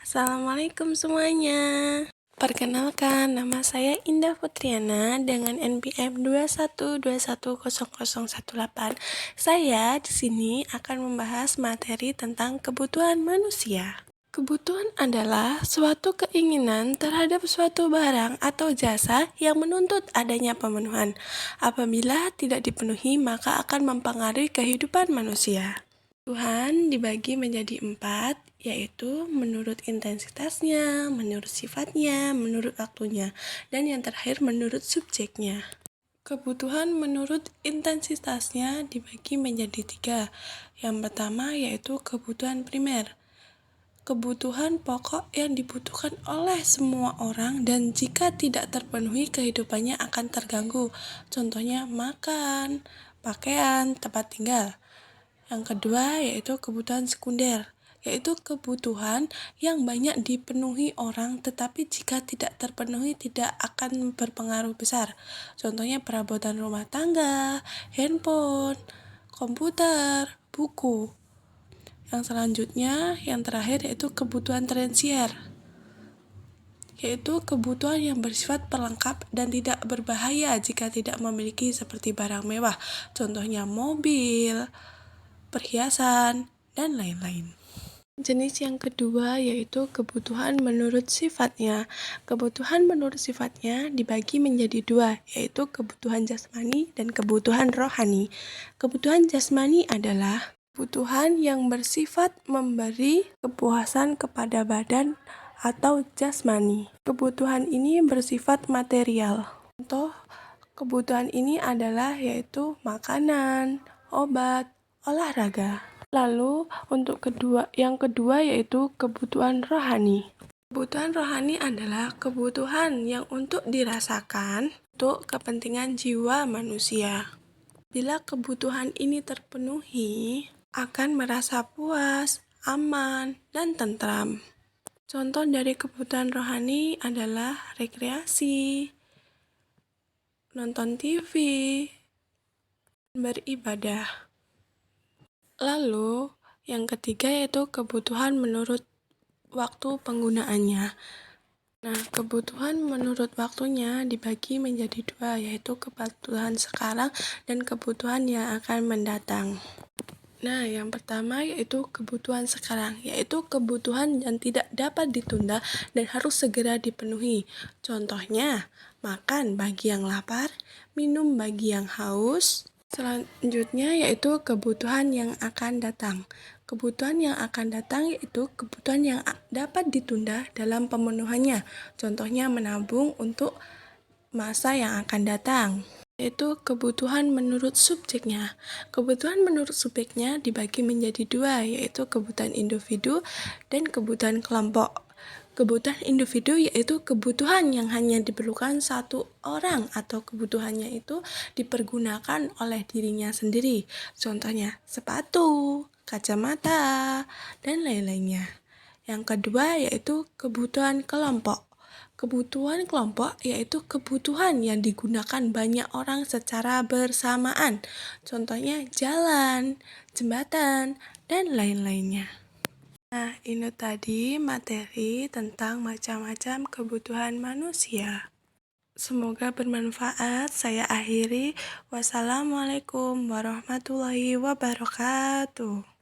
Assalamualaikum semuanya. Perkenalkan, nama saya Indah Putriana dengan NPM 212100018. Saya di sini akan membahas materi tentang kebutuhan manusia. Kebutuhan adalah suatu keinginan terhadap suatu barang atau jasa yang menuntut adanya pemenuhan. Apabila tidak dipenuhi, maka akan mempengaruhi kehidupan manusia. Kebutuhan dibagi menjadi 4, yaitu menurut intensitasnya, menurut sifatnya, menurut waktunya, dan yang terakhir menurut subjeknya. Kebutuhan menurut intensitasnya dibagi menjadi 3. Yang pertama yaitu kebutuhan primer. Kebutuhan pokok yang dibutuhkan oleh semua orang dan jika tidak terpenuhi kehidupannya akan terganggu. Contohnya makan, pakaian, tempat tinggal. Yang kedua yaitu kebutuhan sekunder, yaitu kebutuhan yang banyak dipenuhi orang tetapi jika tidak terpenuhi tidak akan berpengaruh besar. Contohnya perabotan rumah tangga, handphone, komputer, buku. Yang selanjutnya, yang terakhir yaitu kebutuhan tersier, yaitu kebutuhan yang bersifat pelengkap dan tidak berbahaya jika tidak memiliki seperti barang mewah. Contohnya mobil, perhiasan, dan lain-lain. Jenis yang kedua yaitu kebutuhan menurut sifatnya. Kebutuhan menurut sifatnya dibagi menjadi 2, yaitu kebutuhan jasmani dan kebutuhan rohani. Kebutuhan jasmani adalah kebutuhan yang bersifat memberi kepuasan kepada badan atau jasmani. Kebutuhan ini bersifat material. Contoh kebutuhan ini adalah yaitu makanan, obat, olahraga. Lalu untuk yang kedua yaitu kebutuhan rohani. Kebutuhan rohani adalah kebutuhan yang untuk dirasakan untuk kepentingan jiwa manusia. Bila kebutuhan ini terpenuhi, akan merasa puas, aman, dan tentram. Contoh dari kebutuhan rohani adalah rekreasi, nonton TV, beribadah. Lalu, yang ketiga yaitu kebutuhan menurut waktu penggunaannya. Nah, kebutuhan menurut waktunya dibagi menjadi 2, yaitu kebutuhan sekarang dan kebutuhan yang akan mendatang. Nah, yang pertama yaitu kebutuhan sekarang, yaitu kebutuhan yang tidak dapat ditunda dan harus segera dipenuhi. Contohnya, makan bagi yang lapar, minum bagi yang haus. Selanjutnya yaitu kebutuhan yang akan datang. Kebutuhan yang akan datang yaitu kebutuhan yang dapat ditunda dalam pemenuhannya. Contohnya menabung untuk masa yang akan datang. Yaitu kebutuhan menurut subjeknya. Kebutuhan menurut subjeknya dibagi menjadi 2, yaitu kebutuhan individu dan kebutuhan kelompok. Kebutuhan individu yaitu kebutuhan yang hanya diperlukan satu orang atau kebutuhannya itu dipergunakan oleh dirinya sendiri. Contohnya sepatu, kacamata, dan lain-lainnya. Yang kedua yaitu kebutuhan kelompok. Kebutuhan kelompok yaitu kebutuhan yang digunakan banyak orang secara bersamaan. Contohnya jalan, jembatan, dan lain-lainnya. Nah, ini tadi materi tentang macam-macam kebutuhan manusia. Semoga bermanfaat. Saya akhiri. Wassalamualaikum warahmatullahi wabarakatuh.